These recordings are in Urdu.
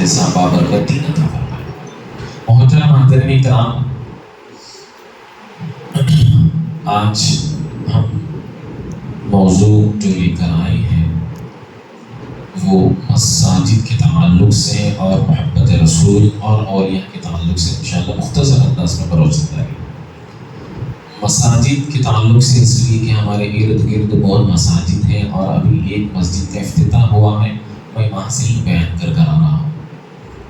جیسا بابرکت دین عطا فرمائے۔ محترم حاضرین کرام، آج ہم موضوع جو لے کر آئے ہیں وہ مساجد کے تعلق سے اور محبت رسول اور اولیاء کے تعلق سے انشاءاللہ مختصر انداز میں بروشن داری۔ مساجد کے تعلق سے اس لیے کہ ہمارے ارد گرد بہت مساجد ہیں اور ابھی ایک مسجد کا افتتاح ہوا ہے، میں وہاں سے ہی بیان کر آ رہا ہوں۔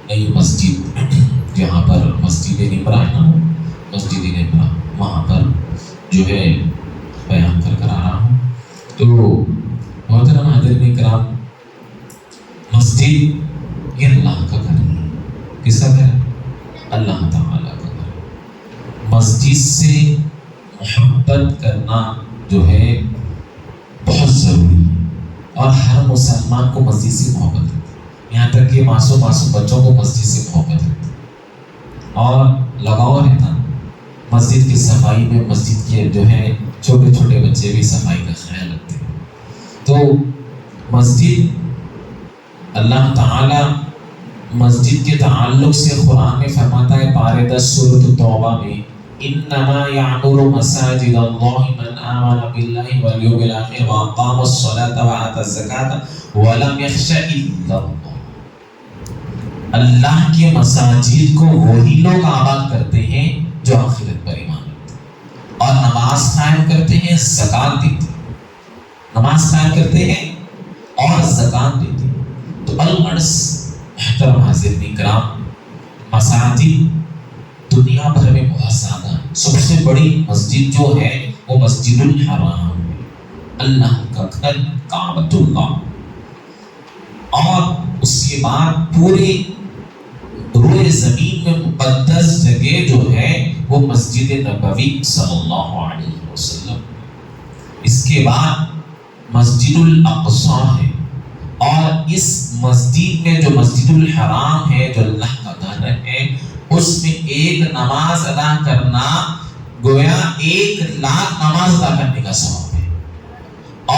نئی مسجد جہاں پر مسجد نمرہ ہے نا، مسجد نمرہ، وہاں پر جو ہے بیان کر آ رہا ہوں۔ تو محترم حاضرین کرام، مسجد یہ اللہ کا گھر ہے۔ کس کا گھر ہے؟ اللہ تعالیٰ کا گھر ہے۔ مسجد سے محبت کرنا جو ہے بہت ضروری ہے، اور ہر مسلمان کو مسجد سے محبت ہے، یہاں تک کہ معصوم بچوں کو مسجد سے محبت ہے اور لگاؤ رہتا۔ مسجد کی صفائی میں مسجد کے جو ہے چھوٹے چھوٹے بچے بھی صفائی کا خیال رکھتے ہیں۔ تو مسجد، اللہ تعالی مسجد کے تعلق سے قرآن میں فرماتا ہے پارے 10 سورۃ توبہ میں، انما یعمر مساجد اللہ من آمن باللہ والیوم الآخر واقام الصلاۃ وآتى الزکاۃ ولم یخش الا اللہ۔ اللہ کے مساجد کو وہی لوگ آباد کرتے ہیں جو آخرت پر ایمان رکھتے ہیں اور نماز قائم کرتے ہیں، زکوٰۃ دیتے ہیں، نماز قائم کرتے ہیں اور زکوٰۃ دیتے ہیں۔ تو الغرض محترم حاضرین کرام، مساجد دنیا بھر میں بہت زیادہ ہے۔ سب سے بڑی مسجد جو ہے وہ مسجد الحرام ہے، اللہ کا گھر کعبۃ اللہ، اور اس کے بعد پورے روئے زمین میں مقدس جگہ جو ہے وہ مسجد نبوی صلی اللہ علیہ وسلم، اس کے بعد مسجد الاقصی ہے، اور اس مسجد میں جو مسجد الحرام ہے جو اللہ کا گھر ہے، اس میں ایک نماز ادا کرنا گویا 1,00,000 نماز ادا کرنے کا ثواب ہے۔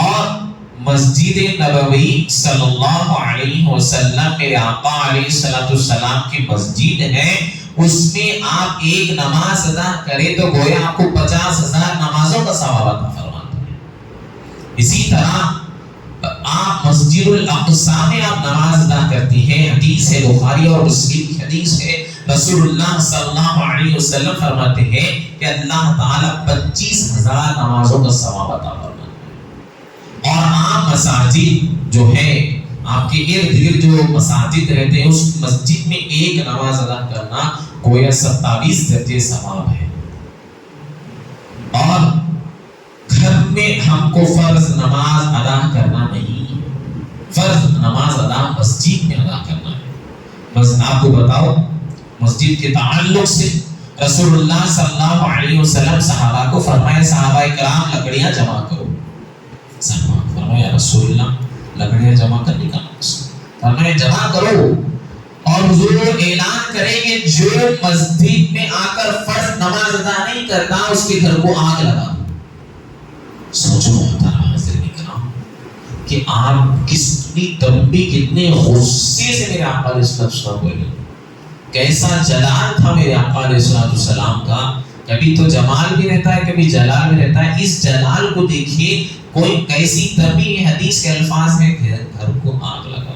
اور مسجد نبوی صلی اللہ علیہ وسلم میرے آقا علیہ السلام کی مسجد ہے، اس میں آپ ایک نماز ادا کریں تو گویا آپ کو 50,000 نمازوں کا ثواب عطا فرماتا ہے۔ اسی طرح آپ مسجد الاقصی میں آپ نماز ادا کرتی ہیں، حدیث ہے بخاری اور مسلم کی حدیث ہے، رسول اللہ صلی اللہ علیہ وسلم فرماتے ہیں کہ اللہ تعالیٰ 25,000 نمازوں کا ثواب عطا فرماتا ہے۔ اور عام مساجد جو ہے، آپ کے ارد گرد جو مساجد رہتے ہیں، اس مسجد میں ایک نماز ادا کرنا گویا 27 درجے ثواب ہے۔ اور گھر میں ہم کو فرض نماز ادا کرنا نہیں ہے، فرض نماز ادا مسجد میں ادا کرنا ہے۔ بس آپ کو بتاؤ، مسجد کے تعلق سے رسول اللہ صلی اللہ علیہ وسلم صحابہ کو فرمائے، صحابہ کرام لکڑیاں جمع کرو۔ صحابہ فرمایا رسول اللہ لکڑیاں جمع کرنے کا مقصد، فرمایا جمع کرو، اور حضور اعلان کریں گے جو مسجد میں آ کر فرض نماز ادا نہیں کرتا اس کے گھر کو آگ لگا۔ سوچو محترم حاضرین کرام کہ آپ کتنی تڑپی، کتنے غصے سے میرے آقا علیہ السلام بولے، کیسا جلال تھا میرے آقا علیہ السلام کا۔ کبھی تو جمال بھی رہتا ہے، کبھی جلال بھی رہتا ہے۔ اس جلال کو دیکھیے، کوئی کیسی تبھی حدیث کے الفاظ میں گھر کو آگ لگا۔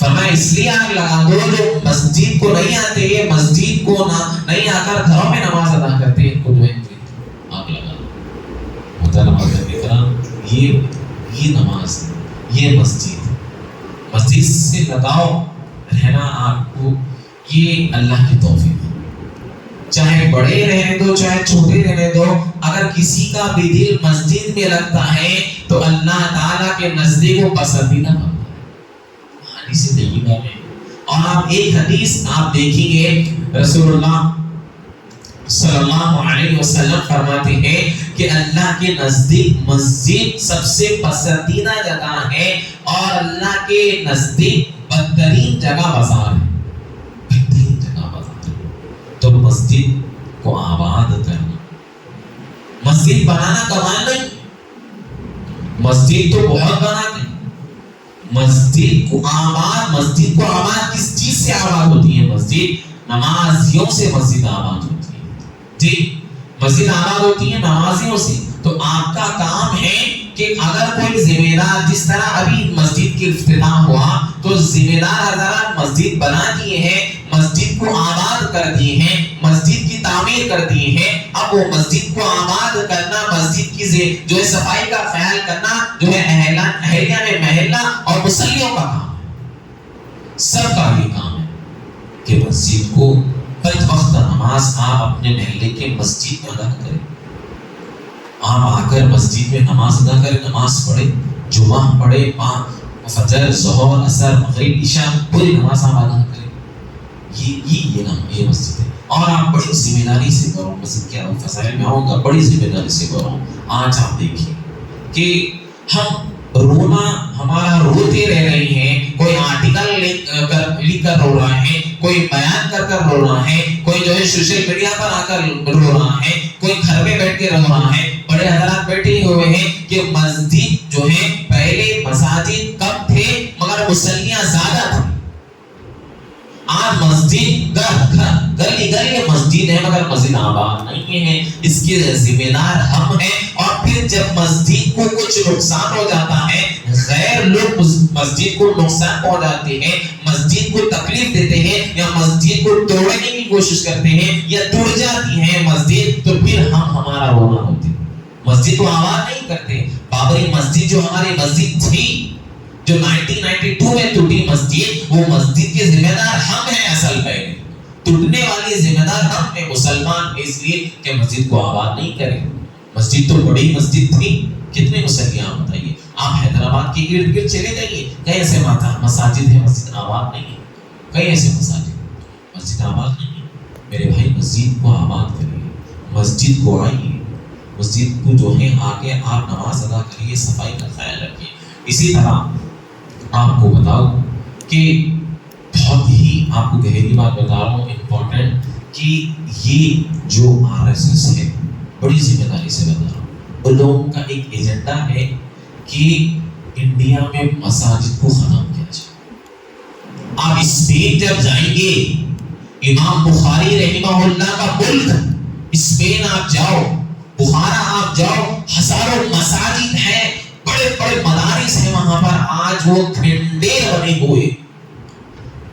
فرمایا اس لیے آگ لگا دو جو مسجد کو نہیں آتے، یہ مسجد کو نہیں آ کر گھروں میں نماز ادا کرتے، ان کو جو ہے آگ لگا دو۔ محترم حضرات کرام، یہ نماز، یہ مسجد سے لگاؤ رہنا آپ کو، یہ اللہ کی توفیق ہے۔ چاہے بڑے رہنے دو چاہے چھوٹے رہنے دو، اگر کسی کا بھی دل مسجد میں لگتا ہے تو اللہ تعالیٰ کے نزدیک وہ پسندیدہ بنتا ہے۔ حدیث طیبہ میں، اور آپ ایک حدیث آپ دیکھیں گے، رسول اللہ صلی اللہ علیہ وسلم فرماتے ہیں کہ اللہ کے نزدیک مسجد سب سے پسندیدہ جگہ ہے، اور اللہ کے نزدیک بدترین جگہ بازار ہے، بدترین جگہ بازار ہے۔ تو مسجد کو آباد کرنا، مسجد بنانا کمال نہیں، مسجد تو بہت بناتے ہیں، مسجد کو آباد کس چیز سے آباد ہوتی ہے مسجد؟ نمازیوں سے مسجد آباد ہوتی ہے. جی مسجد آباد ہوتی ہے نمازیوں سے. تو آپ کا کام ہے کہ اگر کوئی ذمہ دار، جس طرح ابھی مسجد کی افتتاح ہوا تو ذمہ دار حضرات مسجد بنا دیے ہیں، مسجد کو آباد کر دیے ہیں، مسجد کی تعمیر کر دیے ہیں. اب وہ مسجد کو آباد کرنا، مسجد کی جو ہے صفائی کا خیال کرنا جو ہے اہلیہ میں محلہ اور مصلیوں کا کام ہے. سب کا یہ کام ہے کہ مسجد کو 5 وقت نماز آپ اپنے محلے کے مسجد میں ادا کریں. آپ آ کر مسجد میں نماز ادا کریں، نماز پڑھے، جمعہ پڑھے، فجر، ظہر، عصر، مغرب، عشاء پوری نماز آپ ادا کریں. یہ مسجد ہے. اور آپ بڑی ذمہ داری سے کرو. مسجد کے فضائل میں آؤں گا، بڑی ذمہ داری سے کرو. آج آپ دیکھیں کہ ہم رونا ہمارا روتے رہ رہے ہیں. کوئی آرٹیکل لکھ کر رو رہا ہے، کوئی بیان کر رو رہا ہے، کوئی جو ہے سوشل میڈیا پر آ کر رو رہا ہے، کوئی گھر میں بیٹھ کے رو رہا ہے. بڑے حضرات بیٹھے ہوئے ہیں کہ مسجد جو ہے پہلے مساجد کم تھے مگر مصلیاں زیادہ تھے. آج مسجد گلی گلی مسجد ہے مگر مسجد آباد نہیں ہے. اس کے ذمہ دار ہم ہیں. اور پھر جب مسجد کو کچھ نقصان ہو جاتا ہے، غیر لوگ مسجد کو نقصان پہنچاتے ہیں، مسجد کو تکلیف دیتے ہیں یا مسجد کو توڑنے کی کوشش کرتے ہیں یا ٹوٹ جاتی ہے مسجد، تو پھر ہمارا رونا ہوتا ہے. مسجد کو آباد نہیں کرتے. بابری مسجد جو ہماری مسجد تھی، جو 1992 میں ٹوٹی مسجد، وہ مسجد کے ذمہ دار ہم ہیں. اصل پہلے ٹوٹنے والی ذمہ دار ہم ہیں مسلمان، اس لیے کہ مسجد کو آباد نہیں کریں. مسجد تو بڑی مسجد تھی، کتنے مصلیاں آپ بتائیے. آپ حیدرآباد کے ارد گرد چلے جائیے، کئی ایسے مساجد ہیں مسجد آباد نہیں ہے. کئی ایسے مسجد آباد نہیں ہے. میرے بھائی مسجد کو آباد کریے، مسجد کو آئیے، مسجد کو جو ہے آگے آپ نماز ادا کریے، صفائی کا خیال رکھیے. اسی طرح آپ کو بتاؤ کہ بہت ہی آپ کو گہری بات بتا رہا ہوں، امپورٹنٹ، کہ یہ جو RSS ہے، بڑی ذمہ داری سے بتا رہا ہوں، ان لوگوں کا ایک ایجنڈا ہے کہ انڈیا میں مساجد کو ختم کیا جائے. آپ اسپین جب جائیں گے، امام بخاری رحمہ اللہ کا ملک اسپین آپ جاؤ، بخارا آپ جاؤ، ہزاروں مساجد ہیں، بڑے بڑے مدارس ہیں وہاں پر. آج وہ کھنڈیر بنے ہوئے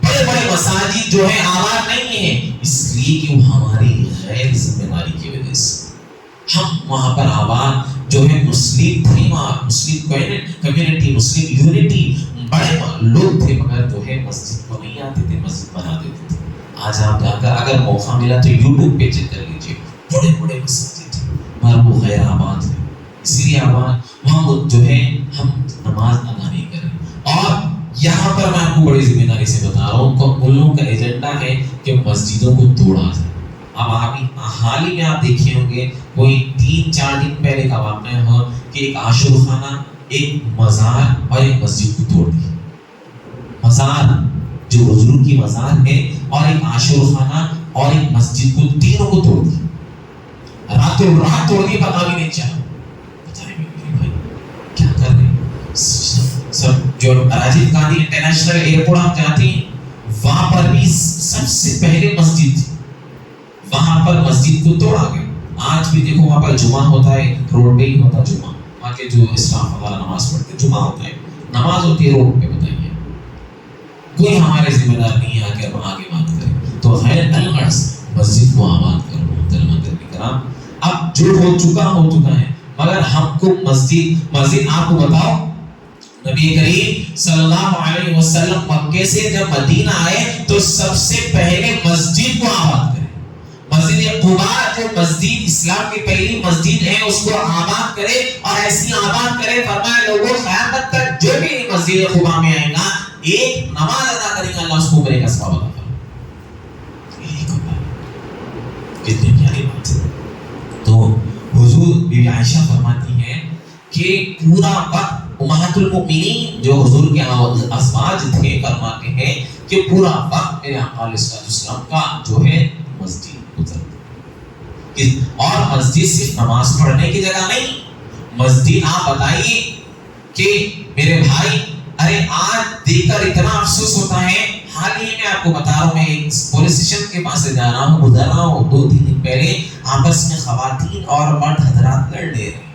بڑے بڑے مساجد جو ہے آباد نہیں ہیں، اس لیے کہ وہ ہماری غیر ذمہ داری کی وجہ سے. ہم وہاں پر آباد جو ہے مسلم تھے، وہاں مسلم کمیونٹی، مسلم یونٹی، بڑے لوگ تھے، مگر جو ہے مسجد کو نہیں آتے تھے، مسجد بنا دیتے تھے. آج آپ جا کر اگر موقع ملا تو یوٹیوب پہ چیک کر لیجیے، بڑے بڑے مسجد تھے مگر وہ غیر آباد ہے. اس لیے آباد وہاں جو ہے ہم نماز ادا نہیں کریں. اور یہاں پر میں آپ کو بڑی ذمہ داری سے بتا رہا ہوں کہ ان لوگوں کا ایجنڈا ہے کہ مسجدوں کو توڑا جائے. اب حال ہی میں آپ دیکھے ہوں گے، کوئی 3-4 دن پہلے کا واقعہ ہوا کہ ایک عاشور خانہ، ایک مزار اور ایک مسجد کو توڑ دی. مزار جو حضور کی مزار ہے اور ایک عاشور خانہ اور ایک مسجد کو، تینوں کو توڑ دی. راتوں رات توڑ دی، پتا بھی نہیں چلا. کیا کر رہے ہیں سب. جو راجیو گاندھی انٹرنیشنل ایئرپورٹ آپ جاتے ہیں، وہاں پر بھی سب سے پہلے مسجد تھی، وہاں پر مسجد کو توڑا گیا. آج بھی دیکھو وہاں پر جمعہ ہوتا ہے، روڈ پہ ہی ہوتا جمعہ. وہاں کے جو اسلام وغیرہ نماز پڑھتے جمعہ ہوتا ہے، نماز ہوتی ہے روڈ پہ. بتائیے کوئی ہمارے ذمہ دار نہیں ہے آگے بات کرے. تو خیر الغرض مسجد کو آباد کرو محترمہ کرام. اب جو ہو چکا ہے، مگر ہم کو مسجد آپ کو بتاؤ، نبی کریم صلی اللہ علیہ وسلم مکے سے جب مدینہ آئے تو سب سے پہلے مسجد کو آباد کرے. مسجد قباء جو مسجد اسلام کی پہلی مسجد ہے، اس کو آباد کرے. اور ایسی آباد کرے، فرمایا لوگوں قیامت تک جو بھی مسجد قباء میں آئے گا، ایک نماز ادا کرے گا، اللہ اس کو کرے گا ثواب عطا کرے. کتنی پیاری بات ہے. تو حضور بی عائشہ فرماتی ہیں کہ پورا وقت امہات المؤمنین جو حضور کے ازواج تھے فرماتے ہیں کہ پورا وقت میرے آقا علیہ السلام کا جو ہے مسجد گزرتا. اور مسجد صرف نماز پڑھنے کی جگہ نہیں. مسجد آپ بتائیے کہ میرے بھائی، ارے آج دیکھ کر اتنا افسوس ہوتا ہے، حال ہی میں آپ کو بتا رہا ہوں، میں ایک پولیس اسٹیشن کے پاس سے جا رہا ہوں، گزر رہا ہوں، 2-3 دن پہلے آپس میں خواتین اور مرد حضرات لڑ لے رہے ہیں،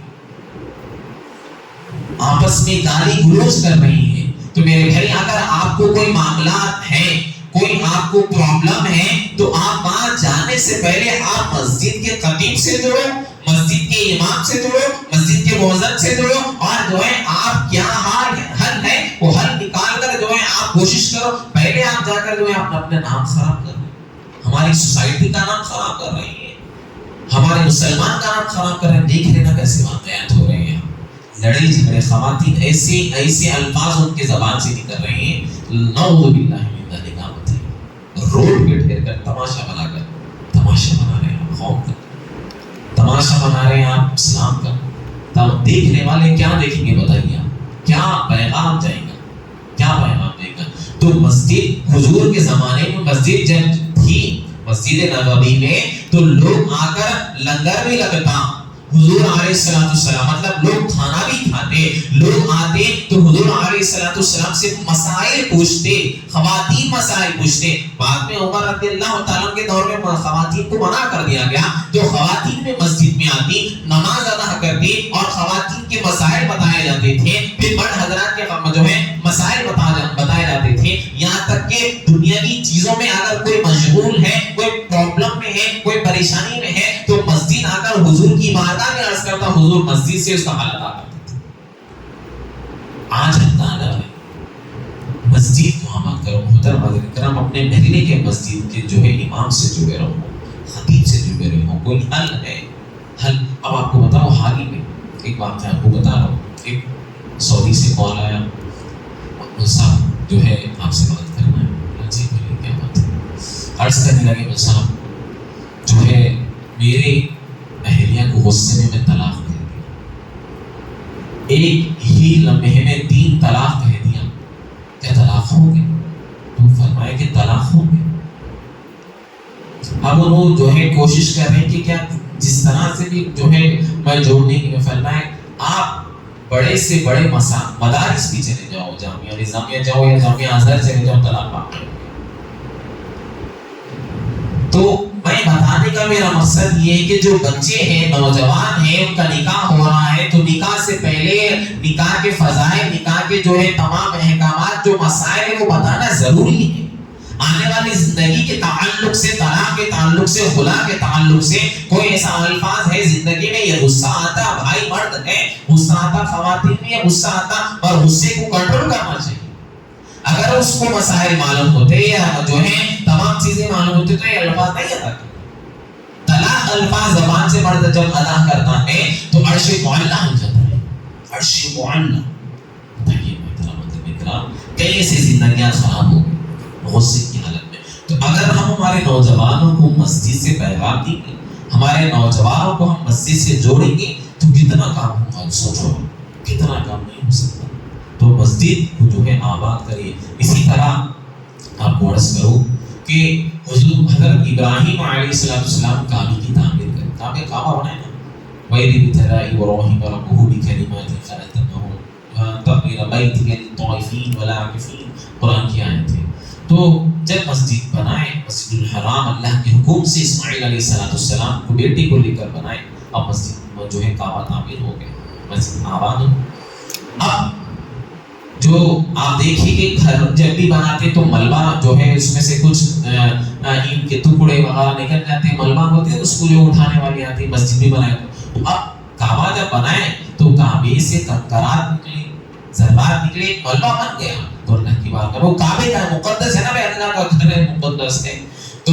آپس میں گالی گلوچ کر رہی ہیں۔ تو میرے بھائی اگر آپ کو کوئی معاملات ہیں، کوئی آپ کو پرابلم ہے، تو آپ وہاں جانے سے پہلے آپ مسجد کے خطیب سے جڑو، مسجد کے امام سے جڑو، مسجد کے مؤذن سے جڑو، اور جو ہے آپ کیا حل ہے وہ حل نکال کر جو ہے آپ کوشش کرو۔ پہلے آپ جا کر جو ہے اپنے نام خراب کر رہے ہیں، ہماری سوسائٹی کا نام خراب کر رہے ہیں، ہمارے مسلمان کا نام خراب کر رہے ہیں۔ دیکھ لینا کیسے واقعات ہو رہے ہیں، لڑائی جھگڑے، خواتین ایسے الفاظ ان کے زبان سے نکل رہے ہیں، نعوذ باللہ من ذالک، روڈ پہ ٹھہر کر تماشا بنا رہے ہیں، قوم کا تماشا بنا رہے ہیں آپ اسلام کا۔ تب دیکھنے والے کیا دیکھیں گے بتائیے آپ، کیا پیغام جائے گا، کیا پیغام دے گا؟ تو مسجد حضور کے زمانے میں مسجد جب تھی مسجد نبوی میں، تو لوگ آ کر لنگر بھی لگتا، حضور علیہ السلام مطلب لوگ کھانا بھی کھاتے، لوگ آتے تو حضور علیہ السلام سے مسائل پوچھتے، خواتین مسائل پوچھتے۔ بعد میں عمر رضی اللہ تعالیٰ کے دور میں خواتین کو منع کر دیا گیا، جو خواتین میں مسجد میں آتی، نماز ادا کرتی اور خواتین کے مسائل بتائے جاتے تھے، پھر مرد حضرات کے جو ہے مسائل بتائے جاتے تھے، یہاں تک کہ دنیاوی چیزوں میں اگر کوئی مشغول ہے، کوئی پرابلم میں ہے، کوئی پریشانی میں ہے، تو مسجد آ کر حضور کی بارگاہ میں عرض کرتا، حضور مسجد سے اس کا حل ادا کرتے تھے۔ آج اللہ ہے مسجد کو ہم کرو، محترم حضرات کرام، اپنے محلے کے مسجد کے جو ہے امام سے جڑے رہو، خطیب سے جڑے رہو، کوئی حل ہے حل۔ اب آپ کو بتاؤ، حال ہی میں ایک بات آپ کو بتا رہا ہوں، ایک سعودی سے کال آیا، صاحب جو ہے آپ سے بات کرنا ہے۔ جی بولیے، کیا بات ہے؟ عرض کرنے لگے، صاحب جو ہے میرے اہلیہ کو غصے میں طلاق دے دیا، ایک ہی لمحے میں 3 طلاق کہہ دیا، کیا طلاق ہوں گے؟ تو فرمایا کہ طلاق ہوں گے۔ اب وہ جو ہے کوشش کر رہے ہیں کہ کیا جس طرح سے بھی جو ہے میں جوڑنے کی، فرمایا آپ بڑے سے بڑے مدارس بھی چلے جاؤ، جامعہ نظامیہ جاؤ یا جامعہ ازہر چلے جاؤ، طلاق پاک ہے۔ تو میں بتانے کا میرا مقصد یہ ہے کہ جو بچے ہیں، نوجوان ہیں، ان کا نکاح ہو رہا ہے، تو نکاح سے پہلے نکاح کے فضائل، نکاح کے جو ہے تمام احکامات، جو مسائل ہیں، وہ بتانا ضروری ہے۔ آنے والی زندگی کے تعلق سے، طلاق کے تعلق سے، خلا کے تعلق سے کوئی ایسا الفاظ ہے زندگی میں، یہ غصہ آتا، بھائی مرد ہے غصہ آتا، خواتین میں یہ غصہ آتا، اور غصے کو کنٹرول کرنا چاہیے۔ اگر اس کو مسائل معلوم ہوتے یا جو ہے تمام چیزیں معلوم ہوتی تو یہ الفاظ نہیں ادا کرتے۔ طلاق الفاظ زبان سے مرد جب ادا کرتا ہے تو عرش معلّہ ہو جاتا ہے، عرش معلّہ۔ بتائیے محترم، کئی ایسی زندگیاں خراب ہو گئی غصے کی حالت میں۔ تو اگر ہم ہمارے نوجوانوں کو مسجد سے پیغام دیں گے، ہمارے نوجوانوں کو ہم مسجد سے جوڑیں گے، تو کتنا کام ہوگا، سوچو کتنا کام نہیں ہو سکتا۔ تو مسجد کو جو ہے آباد کریے۔ اسی طرح آپ کو عرض کرو کہ حضور حضرت ابراہیم علیہ السلام کعبے کی تعمیر کریں، کعبہ بنائے نا، وَإِذِ ابْتَلَىٰ إِبْرَاهِيمَ رَبُّهُ بِكَلِمَاتٍ فَأَتَمَّهُنَّ تَطْهِيرَ بَيْتِهِ لِلطَّائِفِينَ وَالْعَاكِفِينَ، قرآن کی آیت ہے۔ تو جب مسجد بنائے، مسجد الحرام اللہ کے حکم سے اسماعیل علیہ السلام کو بیٹی کو لے کر بنائے، اب مسجد جو ہے کعبہ تعمیر ہو گیا، مسجد آباد ہو۔ اب جو آپ دیکھیے کہ گھر جب بھی بناتے تو ملبہ جو ہے اس میں سے کچھ اینٹ کے ٹکڑے وغیرہ نکل جاتے ہیں، ملبہ ہوتے ہیں، اس کو جو اٹھانے والی آتی ہے، مسجد بھی بنائے تو اب کعبہ جب بنائے تو کعبے سے کنکرات نکلی، ذرات نکلے، ملبہ بن گیا۔ تو اللہ کی بات کرو، کعبے کا مقدس ہے نا بھائی، اللہ کا گھر ہے، مقدس ہے۔ تو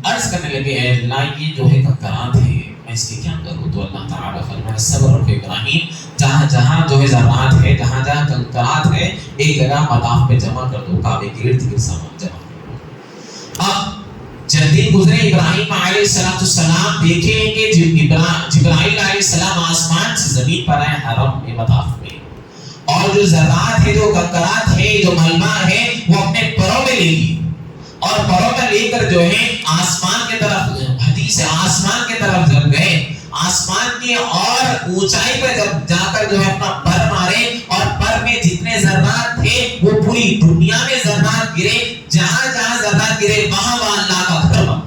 عرض کرنے لگے، اے اللہ یہ جو ہے کنکرات ہے، میں اس کی کیا کروں؟ تو اللہ تعالیٰ فرمایا صبر رکھو ابراہیم، جہاں جہاں جو ہے ذرات ہے، جہاں جہاں کنکرات ہے، ایک جگہ مطاف پہ جمع کر دو، کعبے کے ارد گرد سامان جمع کر دو۔ اب چند دن گزرے، ابراہیم علیہ السلام دیکھیں کہ جبرائیل علیہ السلام آسمان سے زمین پر آئے، حرم میں، مطاف میں، اور جو ذرات ہے، جو کنکرات ہے، جو ملبہ ہے، وہ اپنے پروں میں لے لی، اور پروں میں لے کر جو ہے آسمان کی طرف، حدیث آسمان کی طرف جب گئے، آسمان کی اور اونچائی پر جب جا کر جو ہے اپنا پر مارے، اور پر میں جتنے ذرات تھے وہ پوری دنیا میں ذرات گرے، جہاں جہاں زبان گرے وہاں وہاں اللہ کا گھر بنا،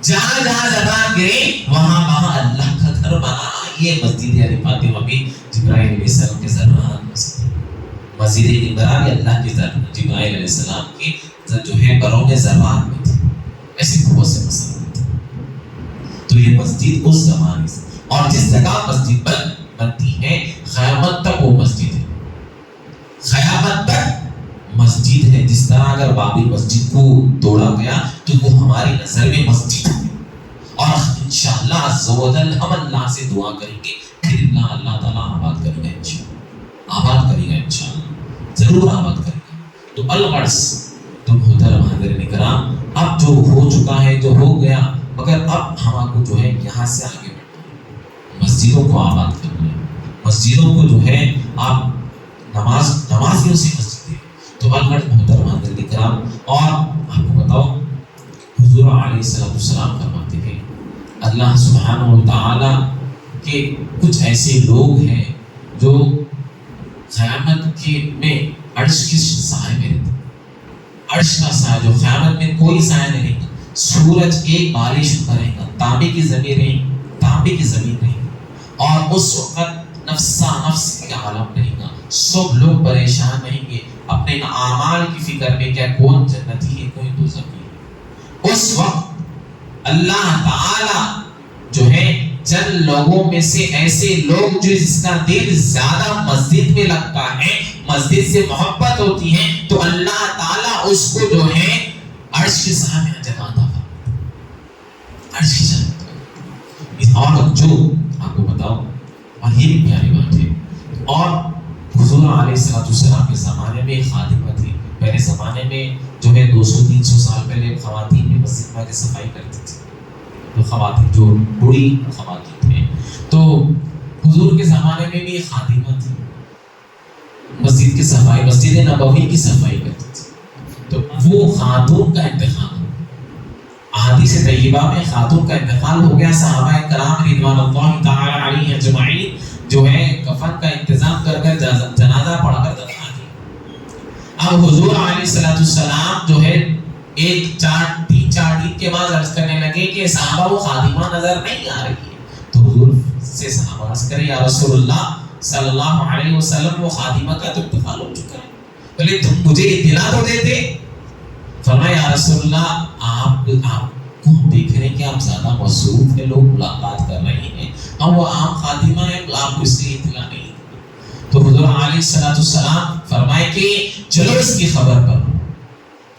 جہاں جہاں زبان گرے وہاں وہاں اللہ کا گھر بنا۔ یہ مسجد فاطمہ بھی جبرائیل علیہ السلام کے ذرات مسجد ابراہیم اللہ کے ذرات جبرائیل علیہ السلام کی جو ہے بروں میں ذرات میں تھی، ایسی بہت سے مسائل تھے۔ تو یہ مسجد اس زمانے سے، اور جس جگہ مسجد بنتی ہے قیامت تک وہ مسجد ہے، قیامت تک مسجد ہے۔ جس طرح اگر بابری مسجد کو توڑا گیا تو وہ ہماری نظر میں مسجد ہے، اور انشاءاللہ عز و جل ہم اللہ سے دعا کریں گے، پھر اللہ تعالیٰ آباد کرے گا، انشاءاللہ آباد کرے گا، انشاءاللہ ضرور آباد کرے گا۔ تو الغرض تو محترم حاضرین کرام، اب جو ہو چکا ہے جو ہو گیا، مگر اب ہم کو جو ہے یہاں سے آگے بڑھنا ہے، مسجدوں کو آباد کرنا ہے، مسجدوں کو جو ہے آپ نمازیوں سے مسجد ہے۔ تو الغرض محترم حاضرین کرام، اور آپ کو بتاؤ حضور علیہ السلام فرماتے ہیں اللہ سبحانہ و تعالی کے کچھ ایسے لوگ ہیں جو قیامت کے میں عرش کے سائے میں رہتے، عرش کا سایہ جو قیامت میں کوئی سایہ نہیں رہے گا، سورج ایک بارش پر رہے گا، تانبے کی زمین رہے گی، اور اس وقت نفسا نفس کا عالم رہے گا، سب لوگ پریشان رہیں گے اپنے اعمال کی فکر میں، کیا کون جنتی ہے کوئی دوزخی ہے۔ اس وقت اللہ تعالی جو ہے چند لوگوں میں سے ایسے لوگ جو جس کا دل زیادہ مسجد میں لگتا ہے، مسجد سے محبت ہوتی ہے، تو اللہ تعالیٰ اس کو جو ہے عرش کے سامنے جماتا ہے، عرش کے سامنے۔ اور جو آپ کو بتاؤ، اور یہ بھی پیاری بات ہے، اور حضور علیہ السلام کے زمانے میں ایک خادمہ تھی۔ پہلے زمانے میں جو ہے 200-300 سال پہلے خواتین بھی مسجد میں صفائی کرتی تھی، تو خواتین جو بوڑھی خواتین تھیں، تو حضور کے زمانے میں بھی ایک خادمہ تھی، مسجد کی صفائی، مسجد نبوی کی صفائی کرتی تھی۔ تو وہ خاتون کا انتقال، احادیث طیبہ میں خاتون کا انتقال ہو گیا، صحابہ کرام رضوان اللہ تعالی علیہم اجمعین جو ہے کفن کا انتظام کر کر جنازہ پڑھا کر دفنا کیا۔ اب حضور علیہ السلام جو ہے 3-4 دن کے بعد عرض کرنے لگے کہ صحابہ وہ خادمہ نظر نہیں آ رہی ہے، تو حضور سے صحابہ عرض کرے یا رسول اللہ صلی اللہ علیہ وسلم وہ خادمہ کا تو انتقال ہو چکا ہے، بولے تم مجھے اطلاع تو دیتے۔ فرمایا یا رسول اللہ آپ کو دیکھ رہے ہیں کہ آپ زیادہ مصروف ہیں، لوگ ملاقات کر رہے ہیں، اور وہ عام خادمہ ہے، آپ کو اس کی اطلاع نہیں۔ تو حضور علیہ السلام فرمائے کہ چلو اس کی خبر پر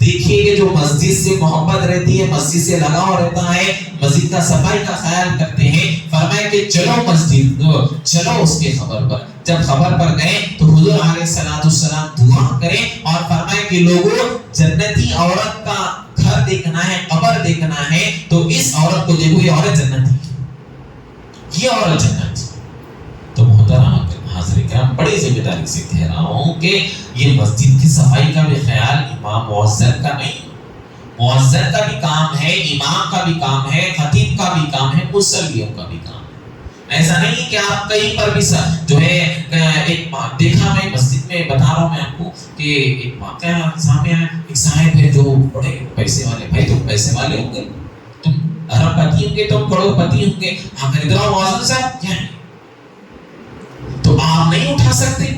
دیکھیے کہ جو مسجد سے محبت رہتی ہے، مسجد سے لگاؤ رہتا ہے، مسجد کا صفائی کا خیال کرتے ہیں، فرمائے کہ چلو مسجد، چلو اس کے خبر پر۔ جب خبر پر گئے تو حضور علیہ السلام دعا کریں اور فرمائے کہ لوگوں جنتی عورت کا گھر دیکھنا ہے، قبر دیکھنا ہے، تو اس عورت کو دیکھو، یہ عورت جنتی، یہ عورت جنتی۔ تو محترم حاضرین کرام، بڑی ذمہ داری سے کہہ رہا ہوں کہ یہ مسجد کی صفائی کا بھی خیال امام مؤذن کا نہیں، مؤذن کا بھی کام ہے، امام کا بھی کام ہے، خطیب کا بھی کام ہے، مصلیوں کا بھی کام ہے۔ ایسا نہیں کہ آپ کہیں پر بھی جو ہے ایک دیکھا، میں مسجد میں بتا رہا ہوں میں آپ کو کہ ایک واقعہ سامنے آیا، ایک صاحب ہے جو بڑے پیسے والے، بھائی تم پیسے والے ہوں گے، تم ارب پتی ہوں گے، تم کروڑ پتی ہوں گے، ہاں ادھر آؤ مؤذن صاحب کیا ہے، تو آپ نہیں اٹھا سکتے،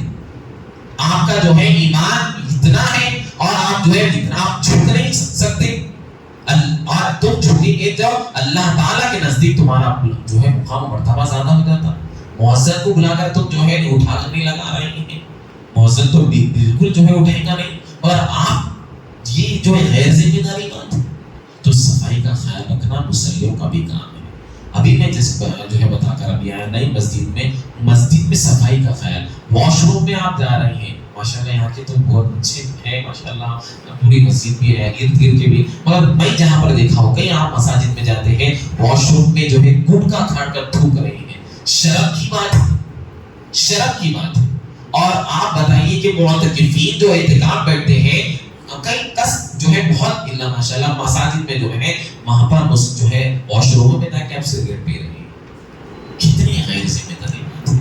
آپ کا جو ہے ایمان اتنا ہے، اور آپ جو ہے اتنا آپ جھک نہیں سکتے، اور تم جھکیں گے جب اللہ تعالیٰ کے نزدیک تمہارا جو ہے مقام و مرتبہ زیادہ ہو جاتا۔ مؤذن کو بلا کر تم جو ہے اٹھا کر نہیں لگا رہے ہیں، مؤذن تو بالکل جو ہے اٹھے گا نہیں، اور آپ یہ جو ہے غیر ذمہ داری بات ہے۔ تو صفائی کا خیال رکھنا مصلیوں کا بھی کام ہے۔ ابھی میں جس جو ہے بتا کر ابھی آیا نئی مسجد میں صفائی کا خیال، واش روم میں آپ جا رہے ہیں، ماشاءاللہ یہاں کے تو بہت اچھے ہیں، ماشاءاللہ پوری مسجد بھی ہے، ارد گرد کے بھی، اور میں جہاں پر دیکھا ہوں کئی آپ مساجد میں جاتے ہیں، واش روم میں جو ہے گٹکا کھا کر تھوک رہے ہیں، شرم کی بات ہے، شرم کی بات ہے۔ اور آپ بتائیے کہ معتکفین جو اعتکاف بیٹھتے ہیں، کئی کس جو ہے بہت اللہ ماشاءاللہ مساجد میں جو ہے وہاں پر جو ہے واش روم میں جا کے آپ سگریٹ پی رہے ہیں، کتنی غیر ذمہ داری بات ہے۔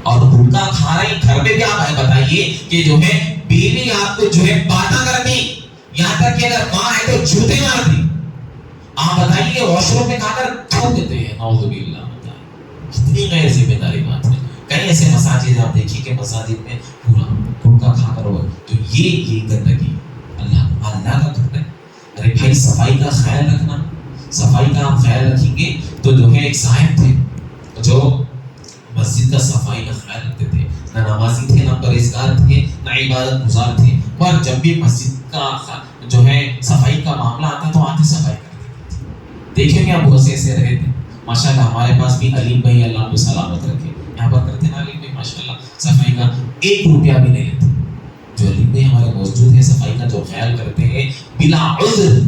اور گٹکا کھا رہے گھر میں بھی آپ بتائیے کہ جو ہے بیوی آپ کو جو ہے باتاں کرتی، یہاں تک کہ اگر ماں ہے تو جوتے مارتی. آپ بتائیے واش روم میں کھا کر تھوک دیتے ہیں. نعوذ باللہ. کتنی غیر ذمہ داری بات ہے. کئی ایسے مساجد آپ دیکھیے کہ مساجد میں پورا گٹکا کھا کر ہوا تو یہ گندگی اللہ کا گھر ہے. ارے بھائی صفائی کا خیال رکھنا. صفائی کا آپ خیال رکھیں گے تو جو ہے ایک صاحب تھے جو مسجد کا صفائی کا خیال رکھتے تھے. نہ نمازی تھے، نہ پرہیزگار تھے، نہ عبادت گزار تھے، پر جب بھی مسجد کا جو ہے صفائی کا معاملہ آتا تو آتے صفائی کرتے تھے. دیکھیں گے آپ بہت سے ایسے رہے تھے. ماشاءاللہ ہمارے پاس بھی علیم بھائی اللہ کو سلامت رکھے یہاں پر کرتے ہیں. علیم بھائی ماشاءاللہ صفائی کا 1 روپیہ بھی نہیں لیتے. جو علیم بھائی ہمارے موجود ہیں صفائی کا جو خیال کرتے ہیں بلا عذر،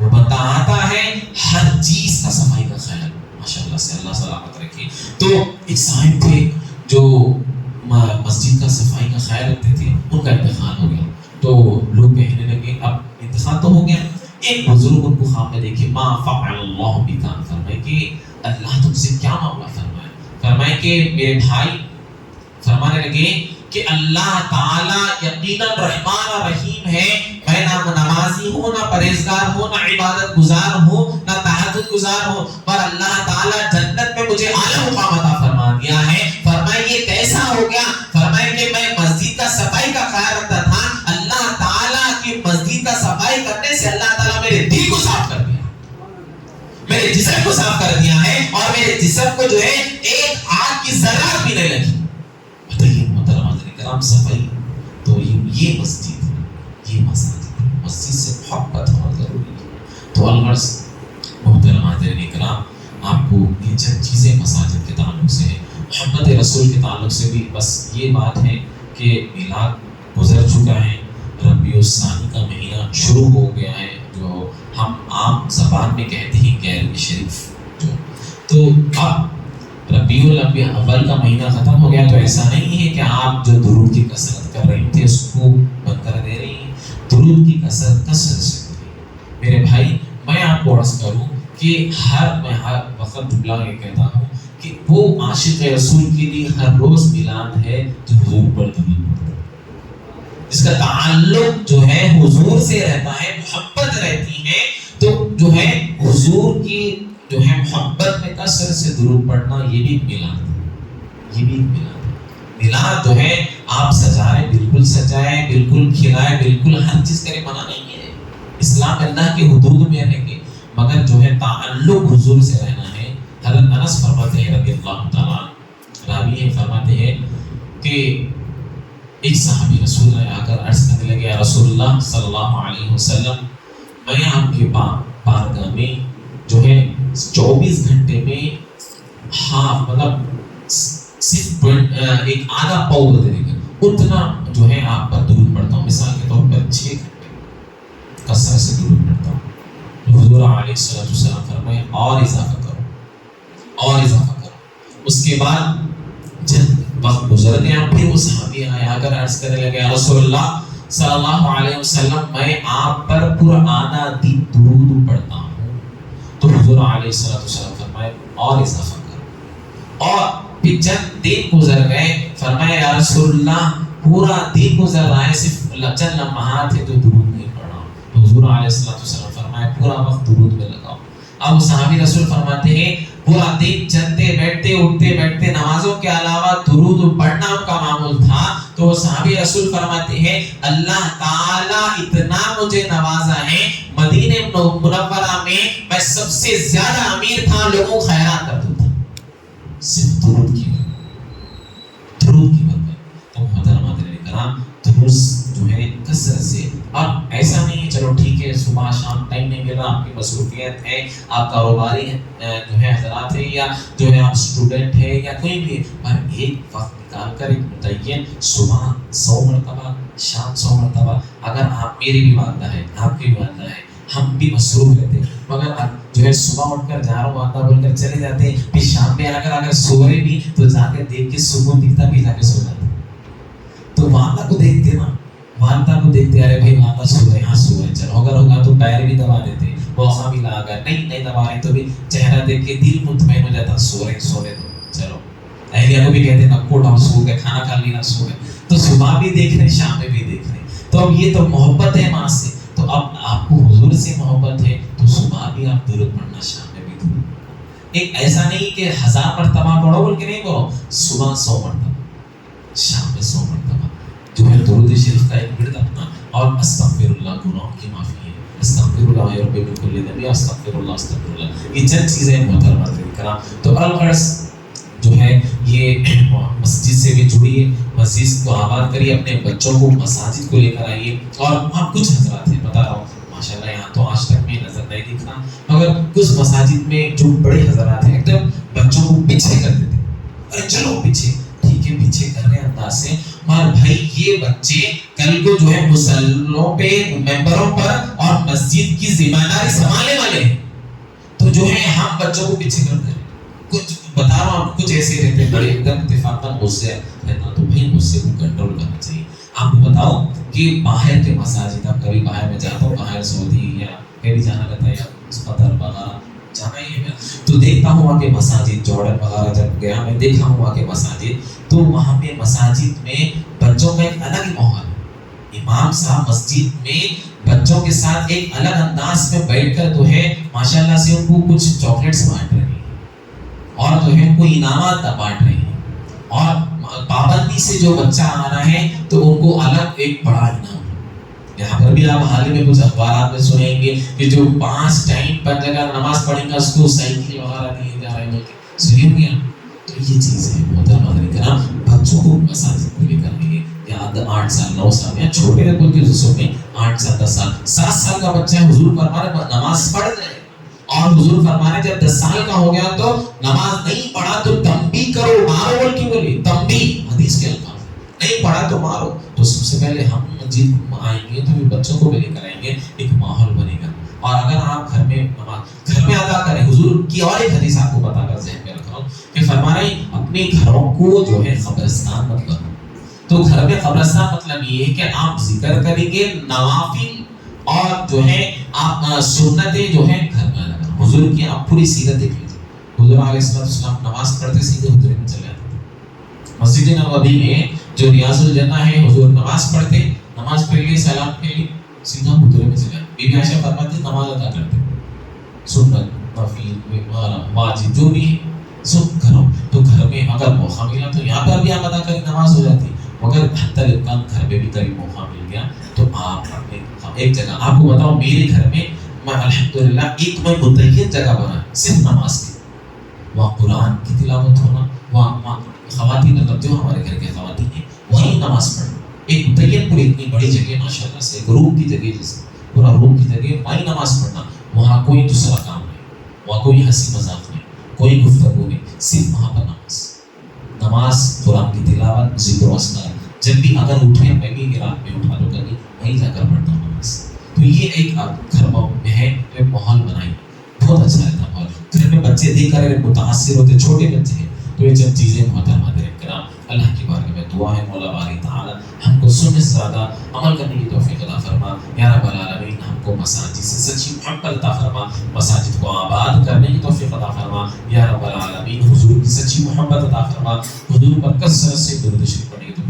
وہ بندہ آتا ہے ہر چیز کا صفائی کا خیال ماشاءاللہ سے اللہ سلامت رکھے. تو ایک صاحب تھے جو مسجد کا صفائی کا خیال رکھتے تھے. ان کا انتقال ہو گیا تو لوگ کہنے لگے اب انتقال تو ہو گیا. ایک بزرگ ان کو خواب میں دیکھے ما فعل اللہ بک، فرمائے کہ اللہ تم سے کیا معاملہ فرمایا. فرمائے کہ میرے بھائی، فرمانے لگے کہ اللہ تعالی یقیناً رحمان اور رحیم ہے. میں نہ نمازی ہوں، نہ پرہیزگار ہوں، نہ عبادت گزار ہوں، نہ تہجد گزار ہوں، پر اللہ تعالی جنت میں مجھے اعلیٰ مقام عطا فرما دیا ہے. فرمائے یہ کیسا ہو گیا؟ فرمائے کہ میں مسجد کا صفائی کا خیال رکھتا تھا. اللہ تعالیٰ کی مسجد کا صفائی کرنے سے اللہ تعالیٰ میرے دل کو صاف کر دیا، میرے جسم کو صاف کر دیا ہے، اور میرے جسم کو جو ہے ایک آگ کی ذرات بھی نہیں لگی. بتائیے محترم حضرات کرام، صفائی تو یہ مسجد، یہ مسجد سے محبت ہونا ضروری ہے. تو الغرض محترم حضرات کرام، آپ کو یہ چند چیزیں مساجد کے تعلق سے ہیں. محبت رسول کے تعلق سے بھی بس یہ بات ہے کہ میلاد گزر چکا ہے، ربیع الثانی کا مہینہ شروع ہو گیا ہے جو ہم عام زبان میں کہتے ہیں 11ویں شریف. تو اب ربیع الاول کا مہینہ ختم ہو گیا تو ایسا نہیں ہے کہ آپ جو درود کی کثرت کر رہے تھے اس کو بند کر دے رہی ہیں. درود کی کثرت سے کریں. میرے بھائی میں آپ کو عرض کروں کہ میں ہر وقت جملہ یہ کہتا ہوں کہ وہ عاشق رسول کے لیے ہر روز میلاد ہے جو حضور پر درود پڑھتا ہے، جس کا تعلق جو ہے حضور سے رہتا ہے، محبت رہتی ہے. تو جو ہے حضور کی جو ہے محبت میں کثرت سے درود پڑھنا یہ بھی میلاد ہے. یہ بھی میلاد. میلاد جو ہے آپ سجائیں، بالکل سجائیں، بالکل کھلائیں، بالکل ہر چیز کرے، منع نہیں ہے. اسلام اللہ کے حدود میں رہیں گے مگر جو ہے تعلق حضور سے رہنا ہے. حضرت انس فرماتے ہیں رضی اللہ تعالیٰ راوی ہیں، فرماتے ہیں کہ ایک صحابی رسول اللہ آ کر عرض کرنے لگے یا رسول اللہ صلی اللہ علیہ وسلم، میں آپ کے بارگاہ میں جو ہے 24 گھنٹے میں مطلب صرف ایک آدھا پاؤ دے گا اتنا جو ہے آپ پر درود پڑھتا ہوں. مثال کے طور پر 6 گھنٹے کثرت سے درود پڑھتا ہوں. حضور علیہ السلام فرمائے اور اضافہ کرو، اور اضافہ کرو. اس کے بعد جب وقت گزر گیا پھر وہ صحابی آیا کر عرض کرنے لگے یا رسول اللہ صلی اللہ علیہ وسلم، میں آپ پر پورا آدھا دن درود پڑھتا ہوں. تو حضور علیہ السلام فرمائے اور اضافہ کرو. اور پھر جب دن گزر گئے فرمایا یا رسول اللہ پورا دن گزر رہا ہے صرف چند لمحات ہے تو درود نہیں پڑھا. تو حضور علیہ السلام فرمایا پورا وقت درود میں لگاؤ. اب صحابی رسول فرماتے ہیں پورا دن چلتے بیٹھتے اٹھتے بیٹھتے نمازوں کے علاوہ درود پڑھنا ان کا معمول تھا. تو وہ صحابی رسول فرماتے ہیں اللہ تعالیٰ اتنا مجھے نوازا ہے، مدینہ منورہ میں سب سے زیادہ امیر تھا، لوگوں کو خیرات کرتا تھا صرف درود کی برکت. تو محترم حضرات کرام، درود جو ہے کثرت سے. اب ایسا نہیں ہے چلو ٹھیک ہے صبح شام ٹائم نہیں مل رہا، آپ کی مصروفیت ہے، آپ کاروباری جو ہے حضرات ہیں یا جو ہے آپ اسٹوڈنٹ ہیں یا کوئی بھی، پر ایک وقت نکال کر ایک متعین صبح 100 مرتبہ شام 100 مرتبہ. اگر آپ میری بھی والدہ ہے، آپ کی بھی والدہ ہے، ہم بھی مصروف رہتے ہیں مگر جو ہے صبح اٹھ کر جا رہا ہوں والدہ بول کر چلے جاتے ہیں، پھر شام میں اگر سو رہے بھی تو جا کے دیکھ کے سکون دکھتا بھی جا کے سو جاتے. تو والدہ کو دیکھتے نا، والدہ کو دیکھتے ارے بھائی والدہ سو رہے، ہاں سو رہے، چلو اگر ہوگا تو پیر بھی دبا دیتے، موقع بھی لا کر نہیں دبا رہے تو بھی چہرہ دیکھ کے دل مطمئن ہو جاتا، سو رہے تو چلو. اہلیہ کو بھی کہتے نا کوٹ ہم سو گئے، کھانا کھا لینا سو گئے. تو صبح بھی دیکھ رہے، شام میں بھی دیکھ رہے. تو اب یہ تو محبت ہے ماں سے. تو تو اب آپ کو حضور سے محبت ہے تو صبح بھی آپ درود پڑھنا، شام میں بھی درود۔ ایک ایسا نہیں کہ 1000 مرتبہ پڑھو بول کے نہیں کہو، صبح 100 مرتبہ، شام میں 100 مرتبہ جو ہے درود شریف کا ایک ورد اپنا، اور استغفر اللہ، گناہوں کی معافی ہے، استغفر اللہ رب من کل ذنب، استغفر اللہ استغفر اللہ، یہ چند چیزیں محترمہ کرام۔ تو الغرض جو ہے یہ مسجد سے بھی جڑیے، مسجد کو آباد کریے، اپنے بچوں کو مساجد کو لے کر آئیے۔ اور وہاں کچھ حضرات ہیں، بتا رہا ہوں ماشاءاللہ یہاں تو آج تک میں نظر نہیں دکھا، مگر کچھ مساجد میں جو بڑے حضرات ہیں ایک دم بچوں کو پیچھے کر دیتے، ارے چلو پیچھے، ٹھیک ہے پیچھے کر رہے ہیں انداز سے، مگر بھائی یہ بچے کل کو جو ہے مسلوں پہ، ممبروں پر اور مسجد کی ذمہ داری سنبھالنے والے ہیں، تو جو ہے ہم بچوں کو پیچھے کر دیں۔ کچھ بتا رہا ہوں، کچھ ایسے رہتے ہیں بڑے ایک دم اتفاقاً غصے رہتا، تو بھائی غصے کو کنٹرول کرنا چاہیے۔ آپ کو بتاؤ کہ باہر کے مساجد، اب کبھی باہر میں جاتا ہوں، باہر سعودی یا کہیں بھی جانا رہتا ہے، یا قطر وغیرہ جانا ہی ہے، تو دیکھتا ہوں وہاں کے مساجد، جارڈن وغیرہ جب گیا میں دیکھا ہوں وہاں کے مساجد، تو وہاں پہ مساجد میں بچوں کا ایک الگ ہی ماحول ہے۔ امام صاحب مسجد میں بچوں کے ساتھ ایک الگ انداز میں بیٹھ کر جو ہے ماشاءاللہ سے ان کو کچھ چاکلیٹس بانٹ رہے ہیں، اور جو ہے ان کو انعامات بانٹ رہے ہیں، اور پابندی سے جو بچہ آ رہا ہے تو ان کو الگ ایک بڑا انعام ہے۔ یہاں پر بھی آپ حال میں کچھ اخبارات میں سنیں گے کہ جو 5 ٹائم پر جگہ نماز پڑھیں گا اس کو سائیکل وغیرہ دیے جا رہے ہیں، سنیں گے۔ تو یہ چیزیں محترم کرام، بچوں کو مساجد کو لے کر آئیے، یا 8 سال 9 سال یا چھوٹے رقم کے حصوں میں 8 سال 10 سال 7 سال کا بچہ ہے، حضور فرمانے نماز پڑھ رہے ہیں، اور حضور فرمانے جب 10 سال کا ہو گیا تو نماز نہیں پڑھا تو تنبیہ کرو، مارو بول کی بولی، تنبیہ حدیث کے الفاظ، نہیں پڑھا تو مارو۔ تو سب سے پہلے ہم مسجد آئیں گے تو بھی بچوں کو بھی لے کر آئیں گے، ایک ماحول بنے گا۔ اور اگر آپ گھر میں نماز گھر میں ادا کریں، حضور کی اور ایک حدیث آپ کو بتا کر ذہن میں رکھا ہوں کہ فرما رہے ہیں اپنے گھروں کو جو ہے قبرستان مت بناؤ۔ تو گھر میں قبرستان مطلب یہ ہے کہ آپ ذکر کریں گے، نوافل اور جو ہے آپ سنتیں جو ہے گھر میں ادا کریں۔ حضور کی آپ پوری سیرت دیکھ لیجیے، حضور علیہ السلام نماز پڑھتے سیدھے حضور میں چلے آتے تھے۔ مسجد نبوی میں جو ریاض الجنہ ہے، حضور نماز پڑھتے، نماز پڑھ لی، سلام پھیر لی، سیدھا حضور میں چلے آتے۔ بی بی عائشہ فرماتی نماز ادا کرتے، سنت نفل واجب جو بھی سب گھروں، تو گھر میں اگر موقع ملا تو یہاں پر بھی آپ ادا کریں، نماز ہو جاتی۔ مگر حتی الامکان گھر میں بھی کبھی موقع مل گیا تو آپ اپنے ایک جگہ، آپ کو بتاؤں میرے گھر میں الحمدللہ ایک میں متعین جگہ بنا صرف نماز کی، وہاں قرآن کی تلاوت ہونا، وہاں خواتین مطلب جو ہمارے گھر کے خواتین ہیں وہیں نماز پڑھنا، ایک متعین پوری اتنی بڑی جگہ ماشاءاللہ سے، ایک روم کی جگہ، جیسے پورا روم کی جگہ وہیں نماز پڑھنا، وہاں کوئی دوسرا کام نہیں، وہاں کوئی ہنسی مذاق نہیں، کوئی گفتگو نہیں، صرف وہاں پر نماز، قرآن کی تلاوت، ذکر و اذکار۔ جب بھی اگر اٹھے، میں بھی رات میں اٹھا تو کبھی وہیں جا کر پڑھتا ہوں نماز۔ تو یہ ایک گھر میں ہے، ایک ماحول بنائی، بہت اچھا رہتا ماحول۔ گھر میں بچے دیکھ کر متاثر ہوتے، چھوٹے بچے ہیں، تو یہ جب چیزیں محترمہ کرام، اللہ کی بارگاہ میں دعا ہے مولا باری تعالی ہم کو سننے سے زیادہ عمل کرنے کی توفیق عطا فرما یا رب العالمین، ہم کو مساجد سے سچی محبت عطا فرما، مساجد کو آباد کرنے کی توفیق عطا فرما یا رب العالمین، حضور کی سچی محبت عطا فرما، حضور پر کثرت سے درود شریف پڑھنے کی